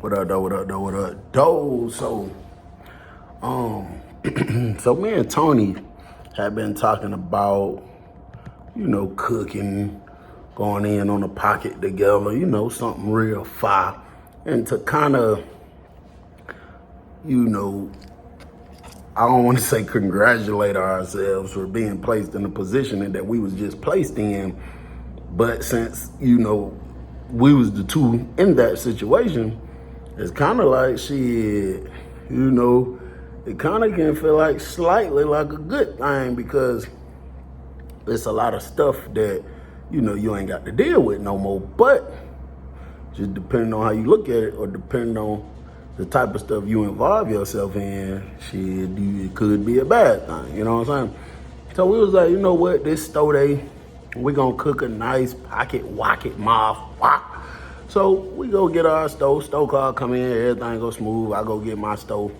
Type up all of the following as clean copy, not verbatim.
What up, though? What up, though? What up, though? So, so me and Tony have been talking about, cooking, going in on a pocket together, something real fire. And to kind of, I don't want to say congratulate ourselves for being placed in the position that we was just placed in. But since, we was the two in that situation, it's kind of like shit, it kind of can feel like slightly like a good thing because it's a lot of stuff that, you ain't got to deal with no more. But just depending on how you look at it or depending on the type of stuff you involve yourself in, shit, it could be a bad thing, you know what I'm saying? So we was like, you know what, this store day, we gonna cook a nice pocket, wok. So we go get our stove car come in, everything go smooth. I go get my stove.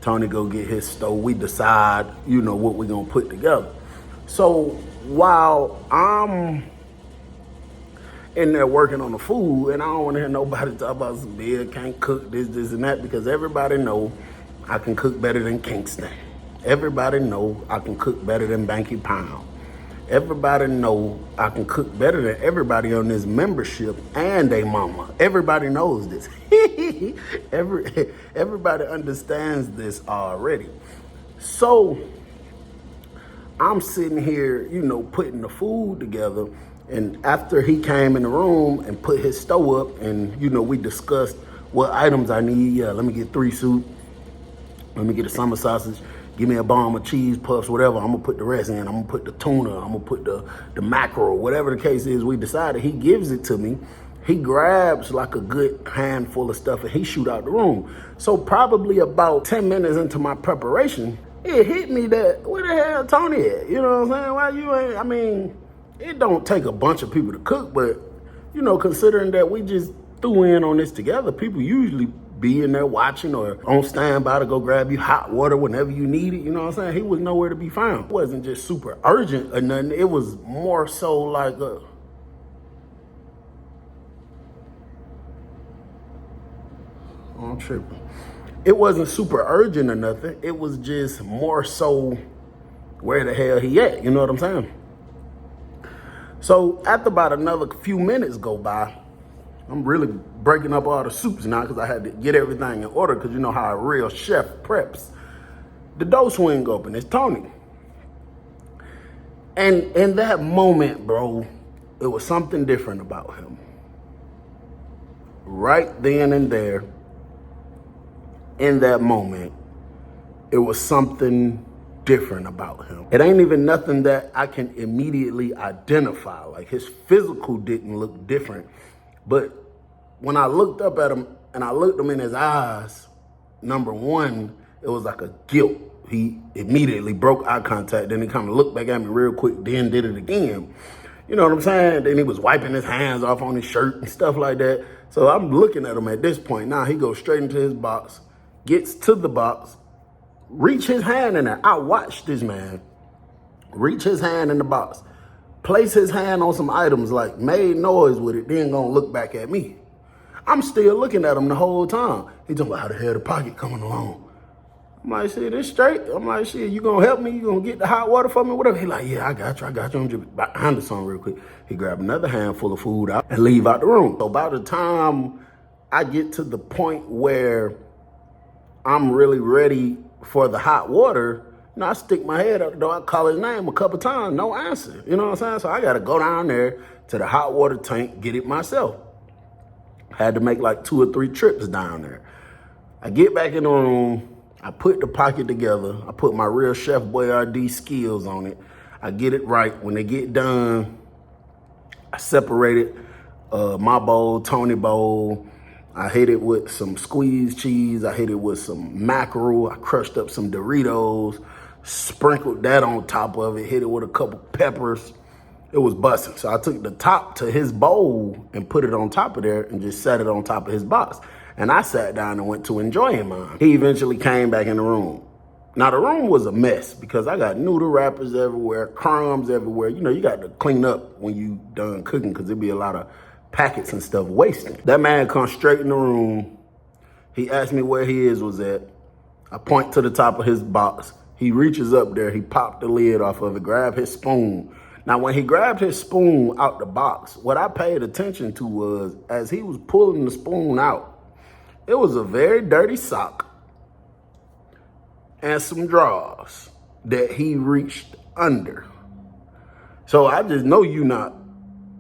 Tony go get his stove. We decide, what we gonna put together. So while I'm in there working on the food, and I don't wanna hear nobody talk about some beer, can't cook this, and that, because everybody know I can cook better than Kingston. Everybody know I can cook better than Banky Pound. Everybody know I can cook better than everybody on this membership and they mama. Everybody knows this. Everybody understands this already. So I'm sitting here, putting the food together. And after he came in the room and put his stove up and, we discussed what items I need. Yeah, let me get 3 soup. Let me get a summer sausage. Give me a bomb of cheese puffs, whatever. I'm gonna put the rest in. I'm gonna put the tuna. I'm gonna put the mackerel, whatever the case is. We decided. He gives it to me. He grabs like a good handful of stuff and he shoot out the room. So probably about 10 minutes into my preparation, it hit me that, where the hell Tony at? You know what I'm saying? Why you ain't, I mean, it don't take a bunch of people to cook, but, considering that we just threw in on this together, people usually be in there watching or on standby to go grab you hot water whenever you need it. You know what I'm saying? He was nowhere to be found. It wasn't just super urgent or nothing. It was more so like I'm tripping. It wasn't super urgent or nothing. It was just more so where the hell he at. You know what I'm saying? So after about another few minutes go by, I'm really breaking up all the soups now because I had to get everything in order because you know how a real chef preps. The door swing open, it's Tony. And in that moment, bro, it was something different about him. Right then and there, in that moment, it was something different about him. It ain't even nothing that I can immediately identify. Like his physical didn't look different. But when I looked up at him and I looked him in his eyes, number one, it was like a guilt. He immediately broke eye contact. Then he kind of looked back at me real quick, then did it again. You know what I'm saying? Then he was wiping his hands off on his shirt and stuff like that. So I'm looking at him at this point. Now he goes straight into his box, gets to the box, reach his hand in there. I watched this man reach his hand in the box, place his hand on some items, like made noise with it, then gonna look back at me. I'm still looking at him the whole time. He talking about how the hell the pocket coming along. I'm like, shit, it's straight. I'm like, shit, you gonna help me? You gonna get the hot water for me? Whatever. He like, yeah, I got you. I'm just behind the song real quick. He grabbed another handful of food out and leave out the room. So by the time I get to the point where I'm really ready for the hot water, I stick my head out the door, I call his name a couple times, no answer. You know what I'm saying? So I gotta go down there to the hot water tank, get it myself. Had to make like 2 or 3 trips down there. I get back in the room, I put the pocket together, I put my real Chef Boyardee skills on it. I get it right. When they get done, I separated my bowl, Tony bowl. I hit it with some squeezed cheese. I hit it with some mackerel. I crushed up some Doritos, sprinkled that on top of it, hit it with a couple peppers. It was busting. So I took the top to his bowl and put it on top of there and just set it on top of his box. And I sat down and went to enjoying mine. He eventually came back in the room. Now the room was a mess because I got noodle wrappers everywhere, crumbs everywhere. You got to clean up when you done cooking because there'd be a lot of packets and stuff wasting. That man comes straight in the room. He asked me where his was at. I point to the top of his box. He reaches up there. He popped the lid off of it, grabbed his spoon. Now, when he grabbed his spoon out the box, what I paid attention to was, as he was pulling the spoon out, it was a very dirty sock and some drawers that he reached under. So I just know you not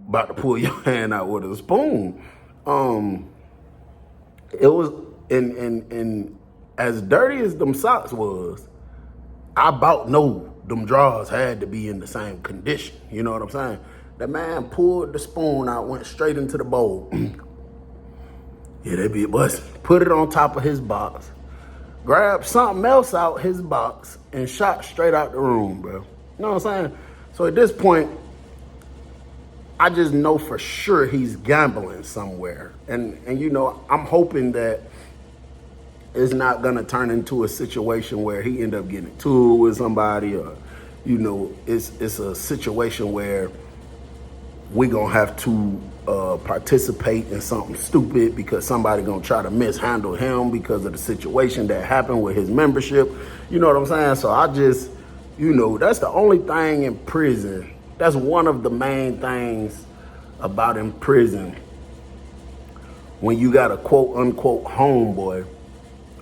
about to pull your hand out with a spoon. It was, and as dirty as them socks was, I about know them drawers had to be in the same condition. You know what I'm saying? The man pulled the spoon out, went straight into the bowl. Yeah, they be busting. Put it on top of his box, grabbed something else out his box, and shot straight out the room, bro. You know what I'm saying? So at this point, I just know for sure he's gambling somewhere. And you know, I'm hoping that it's not gonna turn into a situation where he end up getting into it with somebody, or, you know, it's a situation where we gonna have to participate in something stupid because somebody gonna try to mishandle him because of the situation that happened with his membership. You know what I'm saying? So I just, you know, that's the only thing in prison. That's one of the main things about in prison. When you got a quote unquote homeboy,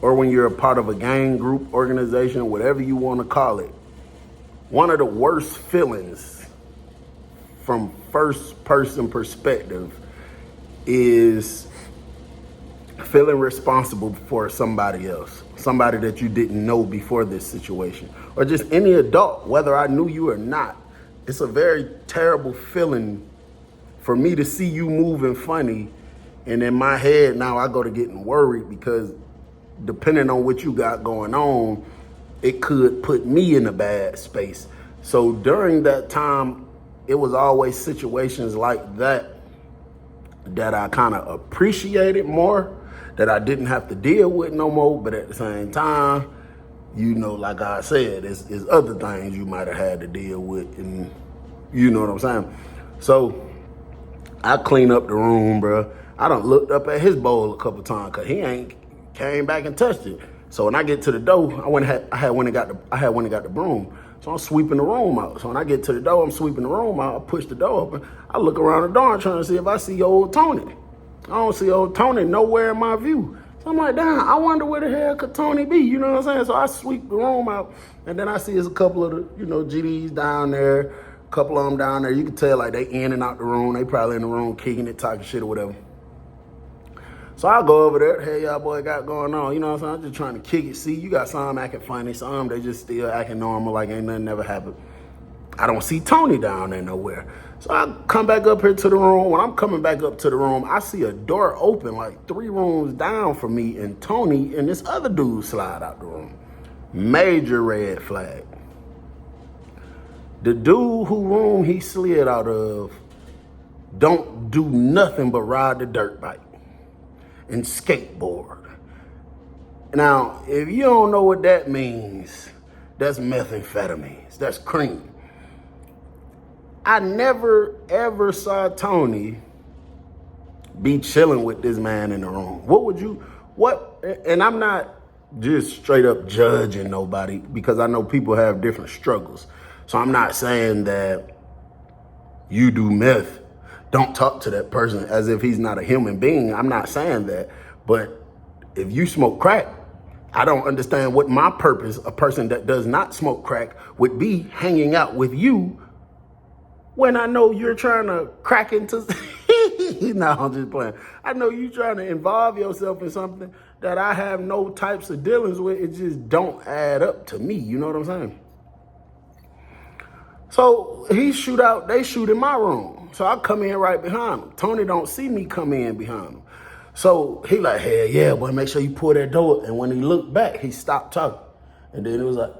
or when you're a part of a gang, group, organization, whatever you want to call it, one of the worst feelings from first person perspective is feeling responsible for somebody else, somebody that you didn't know before this situation, or just any adult, whether I knew you or not. It's a very terrible feeling for me to see you moving funny, and in my head now I go to getting worried because depending on what you got going on, it could put me in a bad space. So during that time, it was always situations like that that I kind of appreciated more, that I didn't have to deal with no more. But at the same time, you know, like I said, there's other things you might have had to deal with, and you know what I'm saying? So I clean up the room, bro. I done looked up at his bowl a couple times because he ain't came back and touched it. So when I get to the door, I had went and got the broom. So I'm sweeping the room out. So when I get to the door, I'm sweeping the room out. I push the door open. I look around the door trying to see if I see old Tony. I don't see old Tony nowhere in my view. So I'm like, damn, I wonder where the hell could Tony be? You know what I'm saying? So I sweep the room out, and then I see there's a couple of the, you know, GDs down there, a couple of them down there. You can tell like they in and out the room. They probably in the room kicking it, talking shit or whatever. So I go over there, hey, y'all boy got going on. You know what I'm saying? I'm just trying to kick it. See, you got some acting funny, some they just still acting normal like ain't nothing ever happened. I don't see Tony down there nowhere. So I come back up here to the room. When I'm coming back up to the room, I see a door open like 3 rooms down from me, and Tony and this other dude slide out the room. Major red flag. The dude who room he slid out of don't do nothing but ride the dirt bike and skateboard. Now, if you don't know what that means, that's methamphetamines, that's cream. I never ever saw Tony be chilling with this man in the room. And I'm not just straight up judging nobody because I know people have different struggles. So I'm not saying that you do meth, don't talk to that person as if he's not a human being. I'm not saying that. But if you smoke crack, I don't understand what my purpose, a person that does not smoke crack, would be hanging out with you when I know you're trying to crack into... No, I'm just playing. I know you trying to involve yourself in something that I have no types of dealings with. It just don't add up to me. You know what I'm saying? So they shoot in my room. So I come in right behind him. Tony don't see me come in behind him. So he like, hey, yeah, boy, make sure you pull that door. And when he looked back, he stopped talking. And then it was like,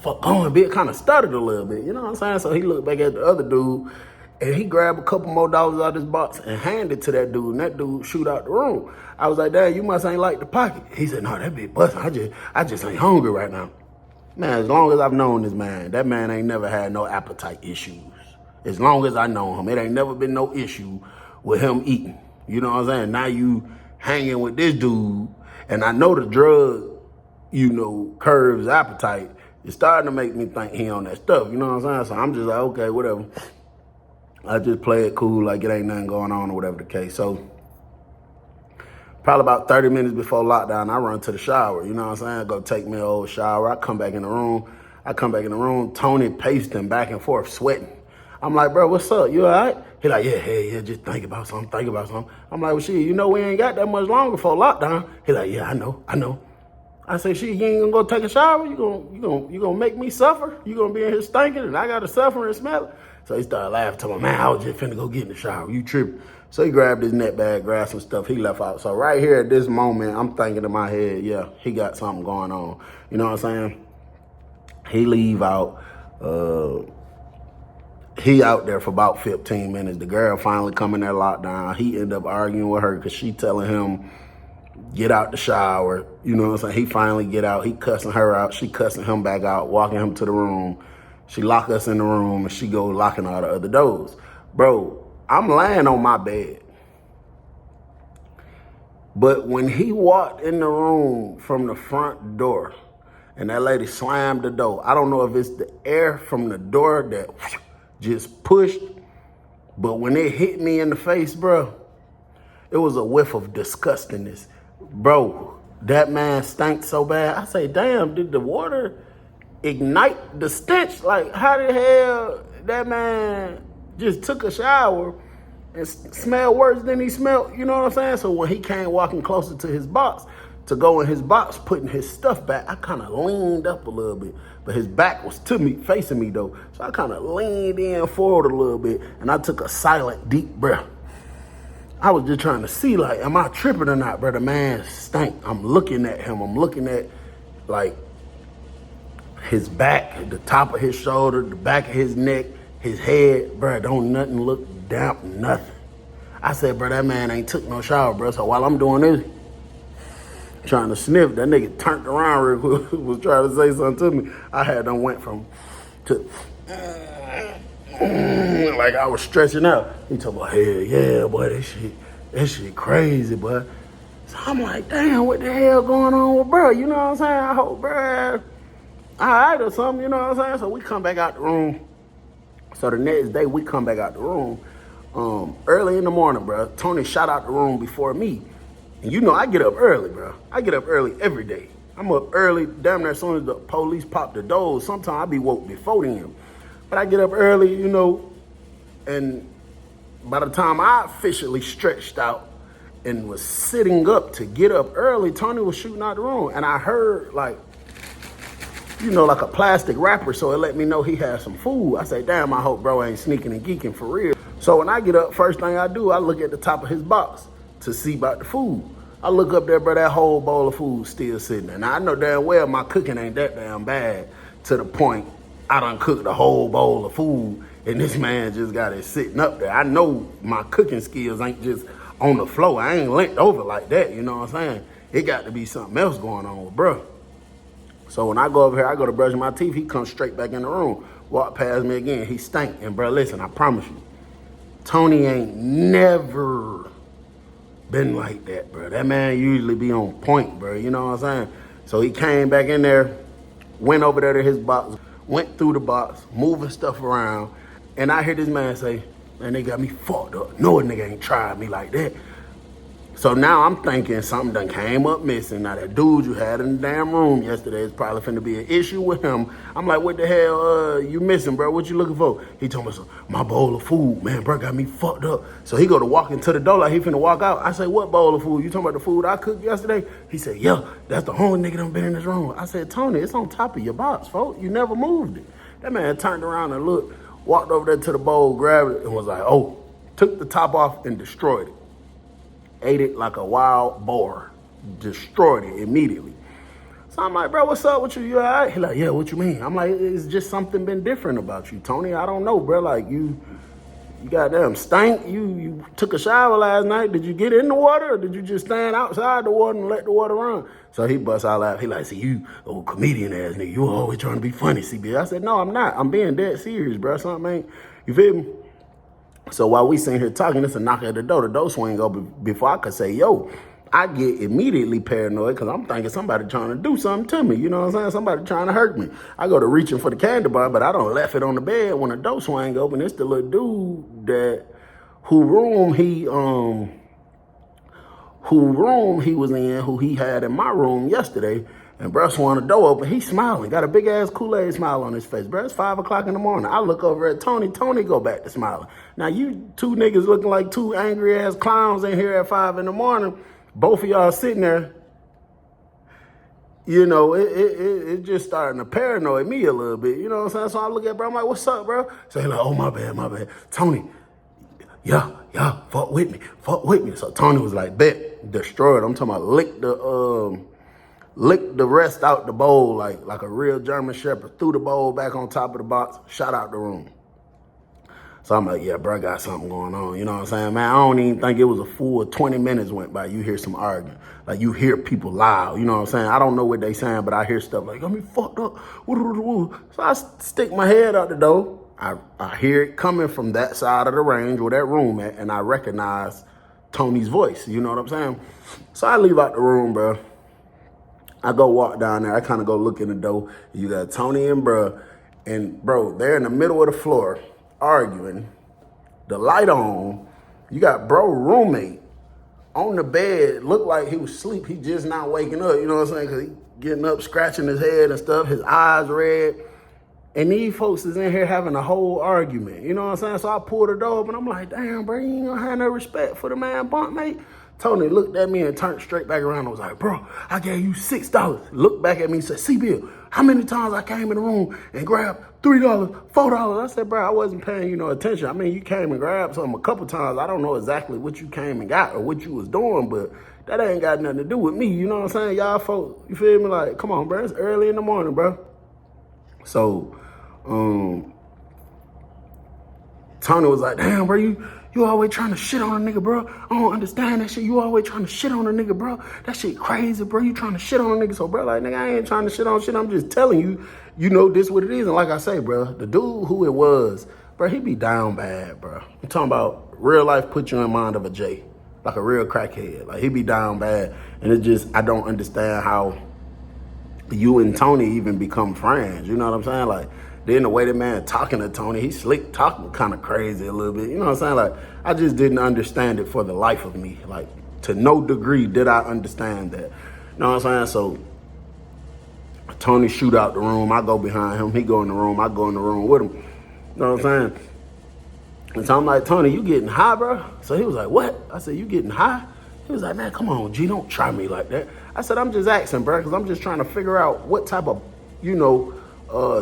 fuck on, it kind of stuttered a little bit. You know what I'm saying? So he looked back at the other dude, and he grabbed a couple more dollars out of his box and handed it to that dude. And that dude shoot out the room. I was like, Dad, you must ain't like the pocket. He said, no, that bitch busting. I just ain't hungry right now. Man, as long as I've known this man, that man ain't never had no appetite issues. As long as I know him, it ain't never been no issue with him eating. You know what I'm saying? Now you hanging with this dude, and I know the drug, curves appetite. It's starting to make me think he on that stuff. You know what I'm saying? So I'm just like, okay, whatever. I just play it cool, like it ain't nothing going on or whatever the case. So probably about 30 minutes before lockdown, I run to the shower. You know what I'm saying? I go take me an old shower. I come back in the room. Tony pacing back and forth, sweating. I'm like, bro, what's up? You all right? He like, yeah, just think about something. I'm like, well, shit, we ain't got that much longer before lockdown. He like, yeah, I know. I say, shit, you ain't gonna go take a shower? You gonna make me suffer? You gonna be in here stinking and I gotta suffer and smell it? So he started laughing, telling me, man, I was just finna go get in the shower. You tripping. So he grabbed his net bag, grabbed some stuff, he left out. So right here at this moment, I'm thinking in my head, yeah, he got something going on. You know what I'm saying? He leave out, he out there for about 15 minutes. The girl finally come in there locked down. He end up arguing with her because she telling him, get out the shower. You know what I'm saying? He finally get out. He cussing her out. She cussing him back out, walking him to the room. She lock us in the room and she go locking all the other doors. Bro, I'm laying on my bed. But when he walked in the room from the front door and that lady slammed the door, I don't know if it's the air from the door that just pushed, but when it hit me in the face, bro, it was a whiff of disgustingness. Bro, that man stank so bad. I say, damn, did the water ignite the stench? Like, how the hell that man just took a shower and smelled worse than he smelled? You know what I'm saying? So when he came walking closer to his box, to go in his box, putting his stuff back, I kind of leaned up a little bit. But his back was to me, facing me though. So I kind of leaned in forward a little bit and I took a silent, deep breath. I was just trying to see, like, am I tripping or not, bro? The man stank. I'm looking at him. I'm looking at, like, his back, the top of his shoulder, the back of his neck, his head. Bro, don't nothing look damp, nothing. I said, bro, that man ain't took no shower, bro. So while I'm doing this, trying to sniff, that nigga turned around real quick, was trying to say something to me. I had done went from to like I was stretching out. He talking about, hell yeah, boy, that shit crazy, boy. So I'm like, damn, what the hell going on with bro? You know what I'm saying? I hope bro all right or something, you know what I'm saying? So we come back out the room. So the next day we come back out the room early in the morning, bro. Tony shot out the room before me. And I get up early, bro. I get up early every day. I'm up early, damn near as soon as the police pop the doors. Sometimes I be woke before them. But I get up early, and by the time I officially stretched out and was sitting up to get up early, Tony was shooting out the room. And I heard like a plastic wrapper, so it let me know he had some food. I say, damn, I hope bro ain't sneaking and geeking for real. So when I get up, first thing I do, I look at the top of his box to see about the food. I look up there, bro, that whole bowl of food still sitting there. Now, I know damn well my cooking ain't that damn bad to the point I done cooked the whole bowl of food and this man just got it sitting up there. I know my cooking skills ain't just on the floor. I ain't leant over like that, you know what I'm saying? It got to be something else going on with bro. So when I go over here, I go to brush my teeth, he comes straight back in the room, walk past me again, he stank. And bro, listen, I promise you, Tony ain't never been like that, bro. That man usually be on point, bro. You know what I'm saying? So he came back in there, went over there to his box, went through the box, moving stuff around. And I hear this man say, man, they got me fucked up. No, a nigga ain't tried me like that. So now I'm thinking something done came up missing. Now that dude you had in the damn room yesterday is probably finna be an issue with him. I'm like, what the hell you missing, bro? What you looking for? He told me, my bowl of food, man, bro, got me fucked up. So he go to walk into the door like he finna walk out. I say, what bowl of food? You talking about the food I cooked yesterday? He said, yeah, that's the only nigga done been in this room. I said, Tony, it's on top of your box, folks. You never moved it. That man turned around and looked, walked over there to the bowl, grabbed it, and was like, oh, took the top off and destroyed it. Ate it like a wild boar, destroyed it immediately. So I'm like, bro, what's up with you? You all right? He like, yeah, what you mean? I'm like, it's just something been different about you, Tony. I don't know, bro. Like, you goddamn stank. You took a shower last night. Did you get in the water or did you just stand outside the water and let the water run? So he busts out laughing. He like, see, you old comedian ass nigga, you always trying to be funny, CB. I said, no, I'm not. I'm being dead serious, bro. Something ain't, you feel me? So while we sitting here talking, it's a knock at the door. The door swing open before I could say, yo. I get immediately paranoid because I'm thinking somebody trying to do something to me. You know what I'm saying? Somebody trying to hurt me. I go to reaching for the candy bar, but I don't left it on the bed when the door swing open. It's the little dude who room he was in, who he had in my room yesterday. And bro swung the door open. He's smiling. Got a big ass Kool-Aid smile on his face. Bro, it's 5 o'clock in the morning. I look over at Tony. Tony go back to smiling. Now you two niggas looking like two angry ass clowns in here at 5 in the morning. Both of y'all sitting there, you know, it just starting to paranoid me a little bit. You know what I'm saying? So I look at bro, I'm like, what's up, bro? So he's like, oh, my bad. Tony, yeah, fuck with me. So Tony was like, bet, destroyed. I'm talking about lick the rest out the bowl like a real German Shepherd. Threw the bowl back on top of the box, shot out the room. So I'm like, yeah, bro, I got something going on. You know what I'm saying? Man, I don't even think it was a full 20 minutes went by. You hear some arguing. Like, you hear people loud. You know what I'm saying? I don't know what they saying, but I hear stuff like, got me fucked up. So I stick my head out the door. I hear it coming from that side of the range where that room at, and I recognize Tony's voice. You know what I'm saying? So I leave out the room, bro. I go walk down there. I kind of go look in the door. You got Tony and bro. And, bro, they're in the middle of the floor arguing, the light on. You got bro roommate on the bed, looked like he was asleep. He just not waking up, you know what I'm saying? Because he getting up, scratching his head and stuff, his eyes red. And these folks is in here having a whole argument, you know what I'm saying? So I pulled the door up and I'm like, damn, bro, you ain't gonna have no respect for the man bunk, mate. Tony looked at me and turned straight back around and was like, bro, I gave you $6. Looked back at me and said, C-Bill, how many times I came in the room and grabbed $3, $4? I said, bro, I wasn't paying you no attention. I mean, you came and grabbed something a couple times. I don't know exactly what you came and got or what you was doing, but that ain't got nothing to do with me. You know what I'm saying? Y'all folks, you feel me? Like, come on, bro. It's early in the morning, bro. So, Tony was like, damn, bro, you always trying to shit on a nigga, bro. I don't understand that shit. You always trying to shit on a nigga, bro. That shit crazy, bro. You trying to shit on a nigga. So, bro, like, nigga, I ain't trying to shit on shit. I'm just telling you, you know, this what it is. And like I say, bro, the dude who it was, bro, he be down bad, bro. I'm talking about real life put you in mind of a J, like a real crackhead. Like, he be down bad. And it just, I don't understand how you and Tony even become friends. You know what I'm saying? Like, then the way the man talking to Tony, he slick talking kind of crazy a little bit. You know what I'm saying? Like, I just didn't understand it for the life of me. Like, to no degree did I understand that. You know what I'm saying? So, Tony shoot out the room. I go behind him. He go in the room. I go in the room with him. You know what I'm saying? And so I'm like, Tony, you getting high, bro? So he was like, what? I said, you getting high? He was like, man, come on, G, don't try me like that. I said, I'm just asking, bro, because I'm just trying to figure out what type of, you know,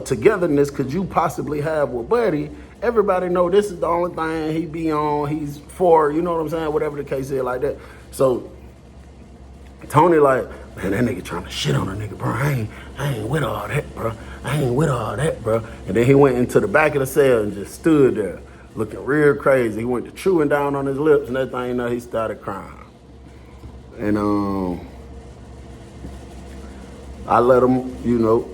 togetherness could you possibly have with Buddy. Everybody know this is the only thing he be on. He's for, you know what I'm saying? Whatever the case is, like that. So Tony like, man, that nigga trying to shit on a nigga, bro. I ain't with all that, bro. And then he went into the back of the cell and just stood there looking real crazy. He went to chewing down on his lips and that thing, you know, he started crying. And I let him, you know,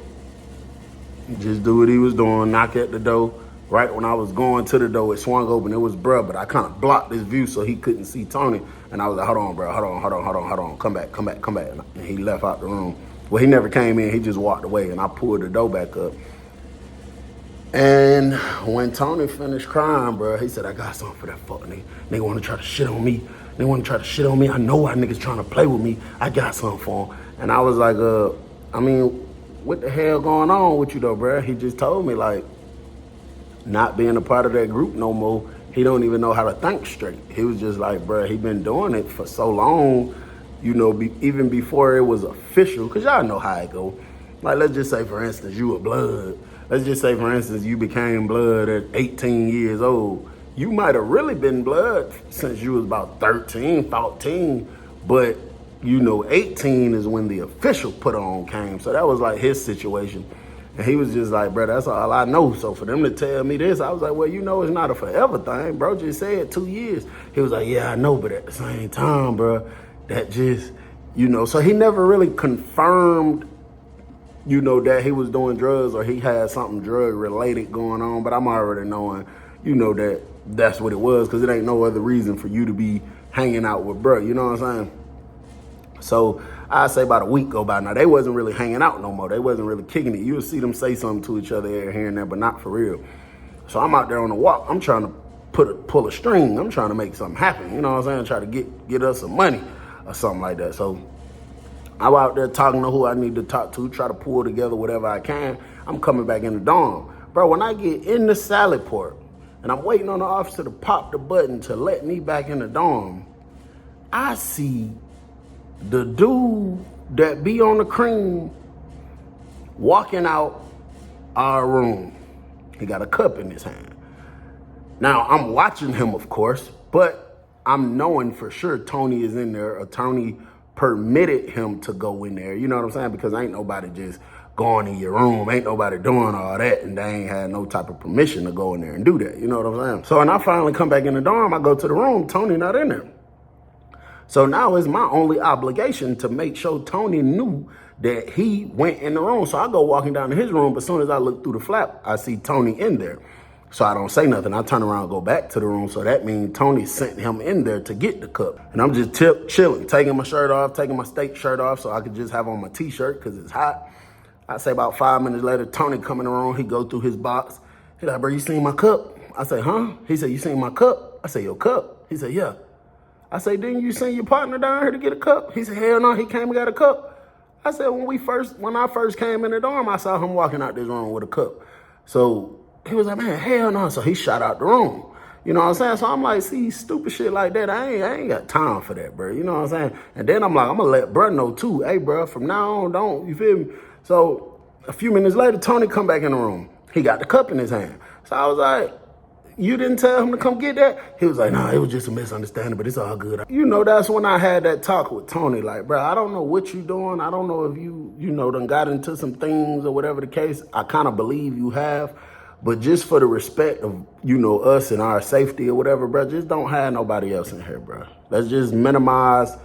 just do what he was doing, knock at the door. Right when I was going to the door, it swung open. It was bruh, but I kind of blocked his view so he couldn't see Tony. And I was like, hold on, bro, hold on. Come back. And he left out the room. Well, he never came in. He just walked away, and I pulled the door back up. And when Tony finished crying, bro, he said, I got something for that fuck nigga. Nigga want to try to shit on me. I know why niggas trying to play with me. I got something for him. And I was like, I mean, what the hell going on with you though, bro? He just told me, like, not being a part of that group no more, he don't even know how to think straight. He was just like, bro, he been doing it for so long, you know, even before it was official, because y'all know how it go. Like, let's just say, for instance, you were blood. Let's just say, for instance, you became blood at 18 years old. You might have really been blood since you was about 13, 14, but, you know, 18 is when the official put on came. So that was like his situation. And he was just like, bro, that's all I know. So for them to tell me this, I was like, well, you know, it's not a forever thing. Bro just said 2 years. He was like, yeah, I know, but at the same time, bro, that just, you know. So he never really confirmed, you know, that he was doing drugs or he had something drug related going on. But I'm already knowing, you know, that that's what it was, because it ain't no other reason for you to be hanging out with bruh, you know what I'm saying? So I'd say about a week go by. Now, they wasn't really hanging out no more. They wasn't really kicking it. You'll see them say something to each other here and there, but not for real. So I'm out there on the walk. I'm trying to pull a string. I'm trying to make something happen. You know what I'm saying? Try to get us some money or something like that. So I'm out there talking to who I need to talk to, try to pull together whatever I can. I'm coming back in the dorm. Bro, when I get in the salad port and I'm waiting on the officer to pop the button to let me back in the dorm, I see the dude that be on the cream walking out our room. He got a cup in his hand. Now, I'm watching him, of course, but I'm knowing for sure Tony is in there, or Tony permitted him to go in there. You know what I'm saying? Because ain't nobody just going in your room. Ain't nobody doing all that, and they ain't had no type of permission to go in there and do that. You know what I'm saying? So when I finally come back in the dorm, I go to the room, Tony not in there. So now it's my only obligation to make sure Tony knew that he went in the room. So I go walking down to his room, but as soon as I look through the flap, I see Tony in there. So I don't say nothing. I turn around and go back to the room. So that means Tony sent him in there to get the cup. And I'm just chilling, taking my shirt off, taking my steak shirt off so I could just have on my t-shirt because it's hot. I say about 5 minutes later, Tony come in the room. He go through his box. He like, bro, you seen my cup? I say, huh? He said, you seen my cup? I say, your cup? He said, yeah. I say, didn't you send your partner down here to get a cup? He said, hell no, he came and got a cup. I said, when I first came in the dorm, I saw him walking out this room with a cup. So he was like, man, hell no. So he shot out the room. You know what I'm saying? So I'm like, see, stupid shit like that, I ain't got time for that, bro. You know what I'm saying? And then I'm like, I'm gonna let bro know too. Hey, bro, from now on, don't, you feel me? So a few minutes later, Tony come back in the room. He got the cup in his hand. So I was like, you didn't tell him to come get that? He was like, nah, it was just a misunderstanding, but it's all good. You know, that's when I had that talk with Tony. Like, bro, I don't know what you doing. I don't know if you done got into some things or whatever the case. I kind of believe you have. But just for the respect of, us and our safety or whatever, bro, just don't have nobody else in here, bro. Let's just minimize,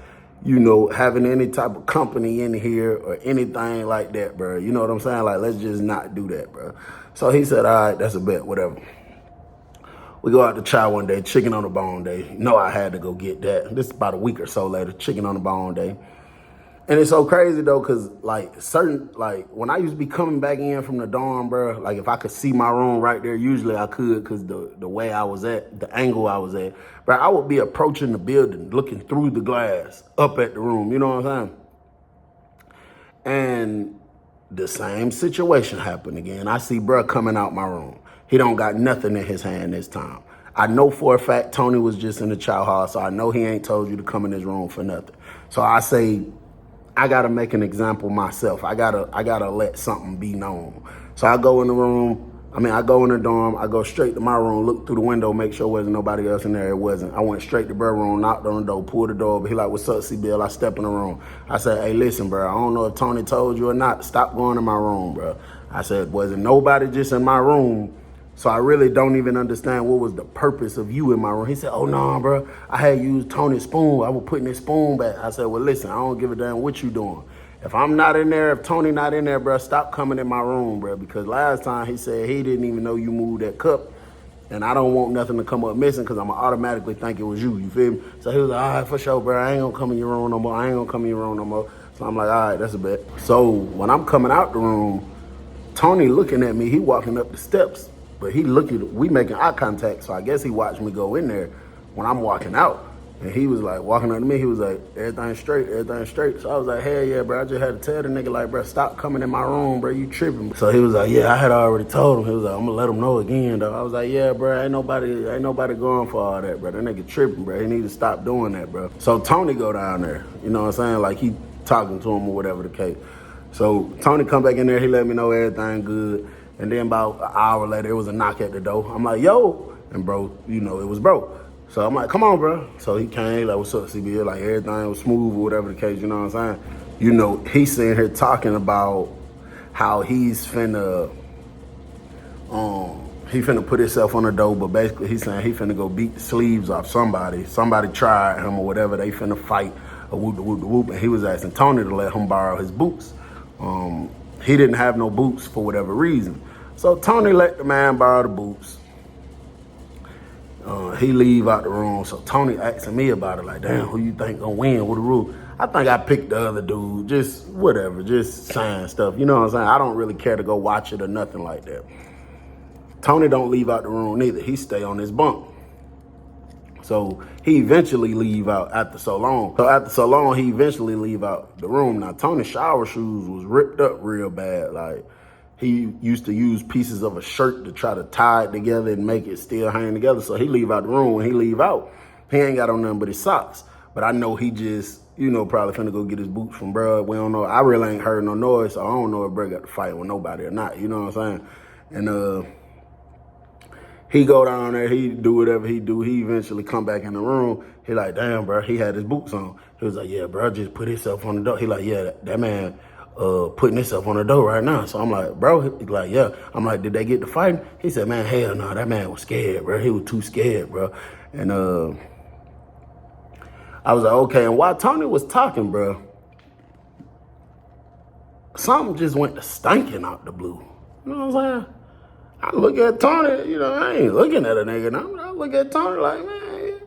having any type of company in here or anything like that, bro. You know what I'm saying? Like, let's just not do that, bro. So he said, all right, that's a bet, whatever. We go out to try one day, chicken on the bone day. I had to go get that. This is about a week or so later, chicken on the bone day. And it's so crazy though, cause when I used to be coming back in from the dorm, bro, like if I could see my room right there, usually I could, cause the way I was at, the angle I was at, bro, I would be approaching the building, looking through the glass, up at the room, you know what I'm saying? And the same situation happened again. I see bro coming out my room. He don't got nothing in his hand this time. I know for a fact Tony was just in the chow hall, so I know he ain't told you to come in his room for nothing. So I say, I gotta make an example myself. I gotta let something be known. So I go in the room. I go in the dorm. I go straight to my room, look through the window, make sure there wasn't nobody else in there. It wasn't. I went straight to bro room, knocked on the door, pulled the door over. He like, what's up, C-Bill? I step in the room. I said, hey, listen, bro, I don't know if Tony told you or not. Stop going in my room, bro. I said, wasn't nobody just in my room. So I really don't even understand what was the purpose of you in my room. He said, oh, no, bro. I had used Tony's spoon. I was putting his spoon back. I said, well, listen, I don't give a damn what you doing. If I'm not in there, if Tony not in there, bro, stop coming in my room, bro. Because last time he said he didn't even know you moved that cup. And I don't want nothing to come up missing because I'm going to automatically think it was you. You feel me? So he was like, all right, for sure, bro. I ain't going to come in your room no more. So I'm like, all right, that's a bet. So when I'm coming out the room, Tony looking at me, he walking up the steps. But we making eye contact, so I guess he watched me go in there when I'm walking out. And he was like, walking up to me, he was like, everything straight. So I was like, hell yeah, bro. I just had to tell the nigga, like, bro, stop coming in my room, bro. You tripping. So he was like, yeah, I had already told him. He was like, I'm gonna let him know again, though. I was like, yeah, bro, ain't nobody going for all that, bro. That nigga tripping, bro. He need to stop doing that, bro. So Tony go down there, you know what I'm saying? Like, he talking to him or whatever the case. So Tony come back in there, he let me know everything good. And then about an hour later, it was a knock at the door. I'm like, yo. And bro, it was bro. So I'm like, come on, bro. So he came, like, what's up, CB? Like, everything was smooth or whatever the case, you know what I'm saying? He's sitting here talking about how he's finna put himself on the door, but basically he's saying he finna go beat the sleeves off somebody. Somebody tried him or whatever. They finna fight or whoop. And he was asking Tony to let him borrow his boots. He didn't have no boots for whatever reason. So Tony let the man borrow the boots. He leave out the room. So Tony asking me about it, like, damn, who you think gonna win? What the rule? I think I picked the other dude. Just whatever, just saying stuff. You know what I'm saying? I don't really care to go watch it or nothing like that. Tony don't leave out the room neither. He stay on his bunk. So he eventually leave out after so long. So after so long, he eventually leave out the room. Now, Tony's shower shoes was ripped up real bad. Like, he used to use pieces of a shirt to try to tie it together and make it still hang together. So he leave out the room. When he leave out, he ain't got on nothing but his socks. But I know he just, you know, probably finna go get his boots from bruh. We don't know. I really ain't heard no noise, so I don't know if bruh got to fight with nobody or not. You know what I'm saying? And he go down there, he do whatever he do. He eventually come back in the room. He like, damn, bro, he had his boots on. He was like, yeah, bro, just put himself on the door. He like, yeah, that man putting himself on the door right now. So I'm like, bro, he's like, yeah. I'm like, did they get to fighting? He said, man, hell no, that man was scared, bro. He was too scared, bro. And I was like, okay. And while Tony was talking, bro, something just went to stinking out the blue. You know what I'm saying? I look at Tony, you know, I ain't looking at a nigga now. I look at Tony like, man,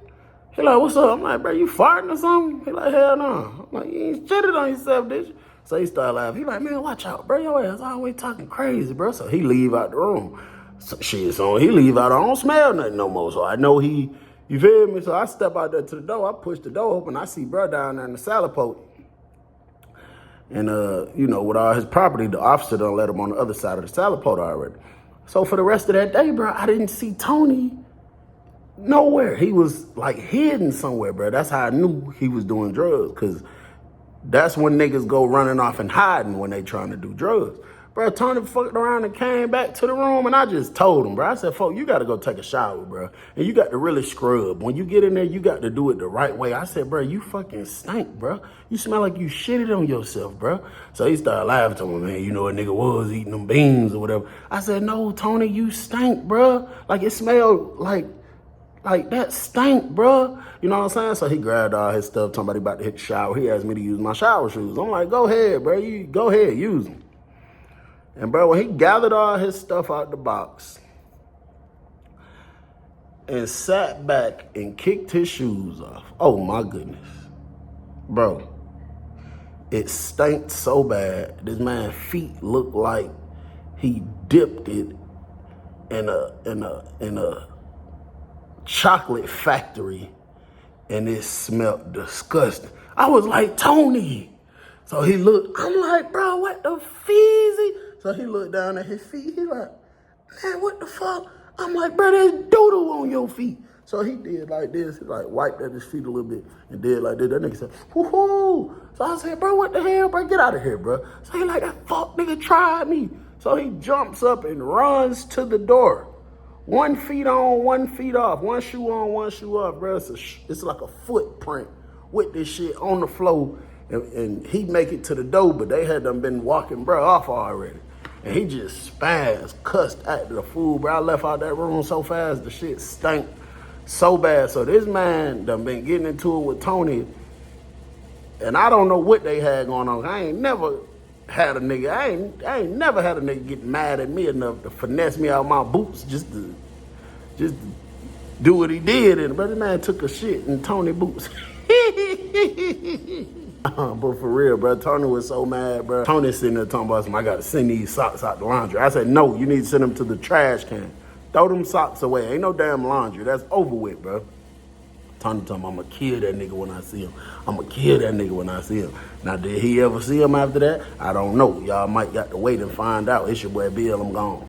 he like, what's up? I'm like, bro, you farting or something? He like, hell no. I'm like, you ain't shitted on yourself, did you? So he started laughing. He like, man, watch out, bro. Your ass always talking crazy, bro. So he leave out the room. So shit, so he leave out, I don't smell nothing no more. So I know he, you feel me? So I step out there to the door. I push the door open. I see bro down there in the salad pot. And, you know, with all his property, the officer done let him on the other side of the salad pot already. So for the rest of that day, bro, I didn't see Tony nowhere. He was like hidden somewhere, bro. That's how I knew he was doing drugs, because that's when niggas go running off and hiding when they trying to do drugs. Bro, Tony fucked around and came back to the room, and I just told him, bro. I said, folk, you got to go take a shower, bro. And you got to really scrub. When you get in there, you got to do it the right way. I said, bro, you fucking stink, bro. You smell like you shitted on yourself, bro. So he started laughing to me, man. You know, a nigga was eating them beans or whatever. I said, no, Tony, you stink, bro. Like, it smelled like that stank, bro. You know what I'm saying? So he grabbed all his stuff, talking about he about to hit the shower. He asked me to use my shower shoes. I'm like, go ahead, bro. You go ahead, use them. And bro, when he gathered all his stuff out the box and sat back and kicked his shoes off, oh my goodness, bro, it stank so bad. This man's feet looked like he dipped it in a chocolate factory, and it smelled disgusting. I was like, Tony. So he looked, I'm like, bro, what the feezy? So he looked down at his feet. He like, man, what the fuck? I'm like, bro, there's doodle on your feet. So he did like this. He like wiped at his feet a little bit and did like this. That nigga said, whoo-hoo. So I said, bro, what the hell, bro? Get out of here, bro. So he like, that fuck nigga tried me. So he jumps up and runs to the door. 1 foot on, 1 foot off. One shoe on, one shoe off, bro. It's like a footprint with this shit on the floor. And he make it to the door, but they had done been walking bro off already. And he just spazzed, cussed at the fool, bro. I left out that room so fast, the shit stank so bad. So this man done been getting into it with Tony, and I don't know what they had going on. I ain't never had a nigga, I ain't never had a nigga get mad at me enough to finesse me out my boots just to do what he did. And but this man took a shit in Tony boots. But for real, bro, Tony was so mad, bro. Tony sitting there talking about, I got to send these socks out the laundry. I said, no, you need to send them to the trash can. Throw them socks away. Ain't no damn laundry. That's over with, bro. Tony told me, I'm going to kill that nigga when I see him. I'm going to kill that nigga when I see him. Now, did he ever see him after that? I don't know. Y'all might got to wait and find out. It's your boy Bill. I'm gone.